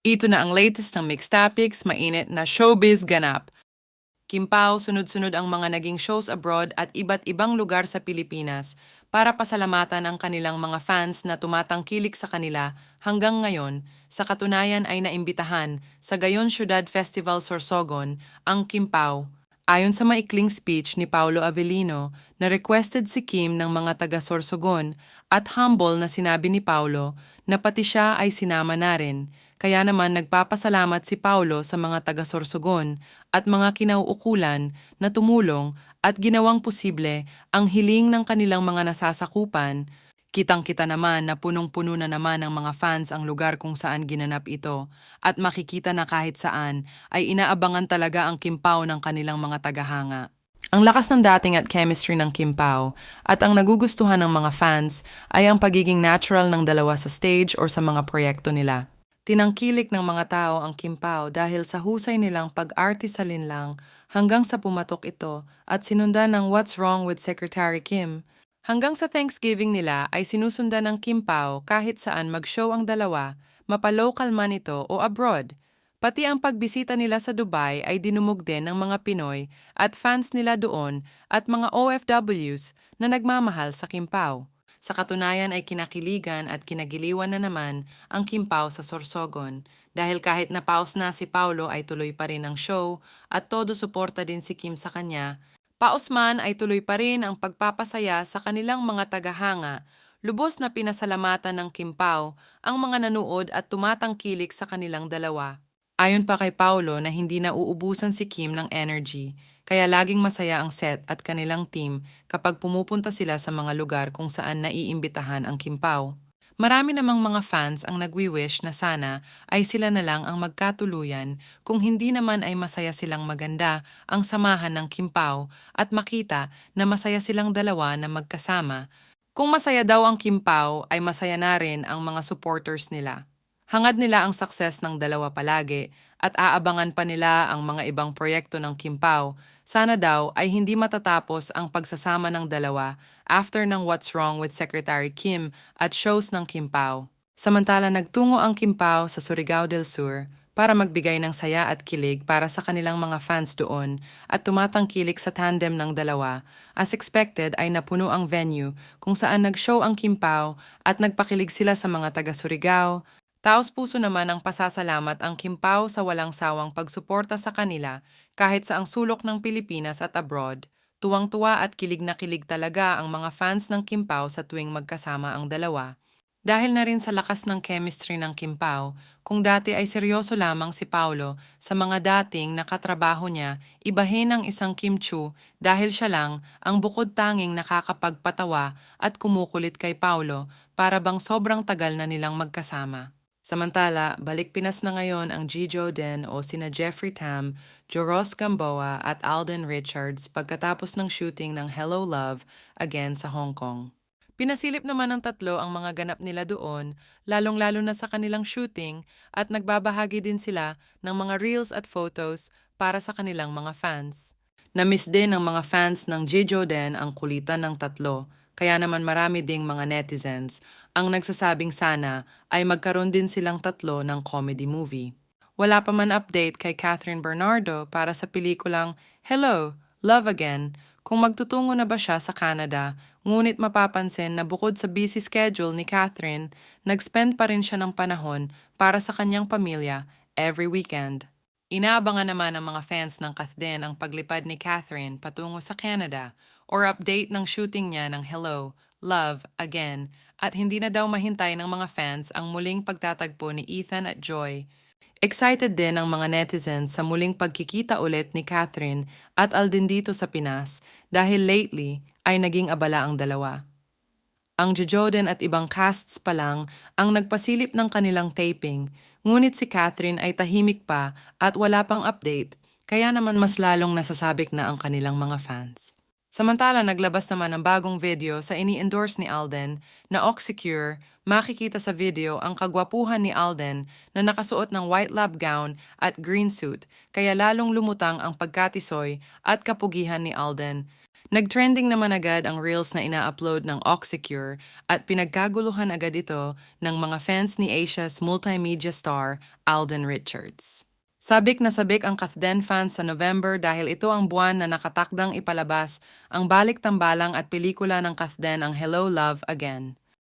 Ito na ang latest ng Mixed Topics, mainit na showbiz ganap. Kim Pao, sunod-sunod ang mga naging shows abroad at iba't ibang lugar sa Pilipinas para pasalamatan ang kanilang mga fans na tumatangkilik sa kanila hanggang ngayon. Sa katunayan ay naimbitahan sa Gayon Ciudad Festival Sorsogon ang Kim Pao. Ayon sa maikling speech ni Paulo Avellino, na requested si Kim ng mga taga Sorsogon at humble na sinabi ni Paulo na pati siya ay sinama na rin. Kaya naman nagpapasalamat si Paulo sa mga taga Sorsogon at mga kinauukulan na tumulong at ginawang posible ang hiling ng kanilang mga nasasakupan. Kitang-kita naman na punong-puno na naman ng mga fans ang lugar kung saan ginanap ito at makikita na kahit saan ay inaabangan talaga ang Kim Pao ng kanilang mga tagahanga. Ang lakas ng dating at chemistry ng Kim Pao at ang nagugustuhan ng mga fans ay ang pagiging natural ng dalawa sa stage or sa mga proyekto nila. Tinangkilik ng mga tao ang Kim Pao dahil sa husay nilang pag-arte sa linlang hanggang sa pumatok ito at sinundan ng What's Wrong with Secretary Kim. Hanggang sa Thanksgiving nila ay sinusundan ng Kim Pao kahit saan mag-show ang dalawa, mapa-local man ito o abroad. Pati ang pagbisita nila sa Dubai ay dinumog din ng mga Pinoy at fans nila doon at mga OFWs na nagmamahal sa Kim Pao. Sa katunayan ay kinakiligan at kinagiliwan na naman ang Kim Pao sa Sorsogon dahil kahit na-pause na si Paulo ay tuloy pa rin ang show at todo suporta din si Kim sa kanya. Pausman ay tuloy pa rin ang pagpapasaya sa kanilang mga tagahanga. Lubos na pinasalamatan ng Kim Pao ang mga nanood at tumatangkilik sa kanilang dalawa. Ayon pa kay Paulo na hindi na uubusan si Kim ng energy, kaya laging masaya ang set at kanilang team kapag pumupunta sila sa mga lugar kung saan naiimbitahan ang Kim Pao. Marami namang mga fans ang nagwi-wish na sana ay sila na lang ang magkatuluyan kung hindi naman ay masaya silang maganda ang samahan ng Kim Pao at makita na masaya silang dalawa na magkasama. Kung masaya daw ang Kim Pao ay masaya na rin ang mga supporters nila. Hangad nila ang success ng dalawa palagi at aabangan pa nila ang mga ibang proyekto ng Kim Pao. Sana daw ay hindi matatapos ang pagsasama ng dalawa after ng What's Wrong with Secretary Kim at shows ng Kim Pao. Samantala nagtungo ang Kim Pao sa Surigao del Sur para magbigay ng saya at kilig para sa kanilang mga fans doon at tumatangkilik sa tandem ng dalawa. As expected ay napuno ang venue kung saan nag-show ang Kim Pao at nagpakilig sila sa mga taga Surigao. Taos-puso naman ang pasasalamat ang Kim Pao sa walang sawang pagsuporta sa kanila kahit sa ang sulok ng Pilipinas at abroad. Tuwang-tuwa at kilig na kilig talaga ang mga fans ng Kim Pao sa tuwing magkasama ang dalawa. Dahil na rin sa lakas ng chemistry ng Kim Pao, kung dati ay seryoso lamang si Paulo sa mga dating nakatrabaho niya, ibahin ang isang Kim Chu dahil siya lang ang bukod tanging nakakapagpatawa at kumukulit kay Paulo para bang sobrang tagal na nilang magkasama. Samantala, balik Pinas na ngayon ang Gijo Den o sina Jeffrey Tam, Joros Gamboa at Alden Richards pagkatapos ng shooting ng Hello Love again sa Hong Kong. Pinasilip naman ng tatlo ang mga ganap nila doon, lalong-lalo na sa kanilang shooting at nagbabahagi din sila ng mga reels at photos para sa kanilang mga fans. Na-miss din ng mga fans ng Gijo Den ang kulitan ng tatlo, kaya naman marami ding mga netizens ang nagsasabing sana ay magkaroon din silang tatlo ng comedy movie. Wala pa man update kay Catherine Bernardo para sa pelikulang Hello, Love Again kung magtutungo na ba siya sa Canada, ngunit mapapansin na bukod sa busy schedule ni Catherine, nag-spend pa rin siya ng panahon para sa kanyang pamilya every weekend. Inaabangan naman ng mga fans ng Kathden ang paglipad ni Catherine patungo sa Canada or update ng shooting niya ng Hello, Love, Again at hindi na daw mahintay ng mga fans ang muling pagtatagpo ni Ethan at Joy. Excited din ang mga netizens sa muling pagkikita ulit ni Catherine at Alden dito sa Pinas dahil lately ay naging abala ang dalawa. Ang Jojoden at ibang casts pa lang ang nagpasilip ng kanilang taping, ngunit si Catherine ay tahimik pa at wala pang update, kaya naman mas lalong nasasabik na ang kanilang mga fans. Samantala, naglabas naman ng bagong video sa ini-endorse ni Alden na Oxycure. Makikita sa video ang kagwapuhan ni Alden na nakasuot ng white lab gown at green suit, kaya lalong lumutang ang pagkatisoy at kapugihan ni Alden. Nag-trending naman agad ang reels na ina-upload ng Oxycure at pinagkaguluhan agad ito ng mga fans ni Asia's multimedia star, Alden Richards. Sabik na sabik ang Kathden fans sa November dahil ito ang buwan na nakatakdang ipalabas ang balik-tambalang at pelikula ng Kathden ang Hello Love Again.